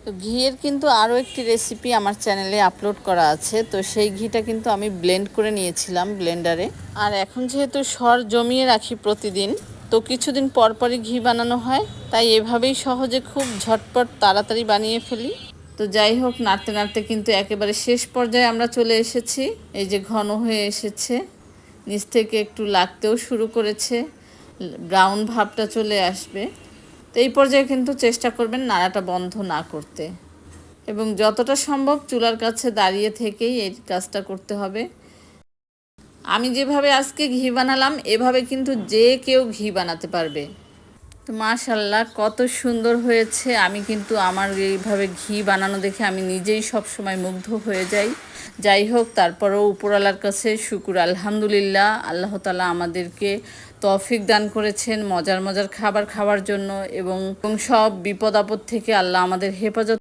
তো ঘিয়ের কিন্তু আরও একটি রেসিপি আমার চ্যানেলে আপলোড করা আছে। তো সেই ঘিটা কিন্তু আমি ব্লেন্ড করে নিয়েছিলাম ব্লেন্ডারে। আর এখন যেহেতু সর জমিয়ে রাখি প্রতিদিন, তো কিছুদিন পর পরই ঘি বানানো হয়, তাই এভাবেই সহজে খুব ঝটপট তাড়াতাড়ি বানিয়ে ফেলি। তো যাই হোক, নাড়তে নাড়তে কিন্তু একেবারে শেষ পর্যায়ে আমরা চলে এসেছি। এই যে ঘন হয়ে এসেছে, নিচ থেকে একটু লাগতেও শুরু করেছে, ব্রাউন ভাবটা চলে আসবে। তো এই পর্যায়ে কিন্তু চেষ্টা করবেন নাড়াটা বন্ধ না করতে, এবং যতটা সম্ভব চুলার কাছে দাঁড়িয়ে থেকেই এই কাজটা করতে হবে। আমি যেভাবে আজকে ঘি বানালাম, এভাবে কিন্তু যে কেউ ঘি বানাতে পারবে। তো মাশাল্লাহ, কত সুন্দর হয়েছে। আমি কিন্তু আমার এইভাবে ঘি বানানো দেখে আমি নিজেই সব সময় মুগ্ধ হয়ে যাই। যাই হোক, তারপরেও উপরওয়ালার কাছে শুকুর আলহামদুলিল্লাহ, আল্লাহ তাআলা আমাদেরকে তৌফিক দান করেছেন মজার মজার খাবার খাওয়ার জন্য, এবং সব বিপদ আপদ থেকে আল্লাহ আমাদের হেফাজত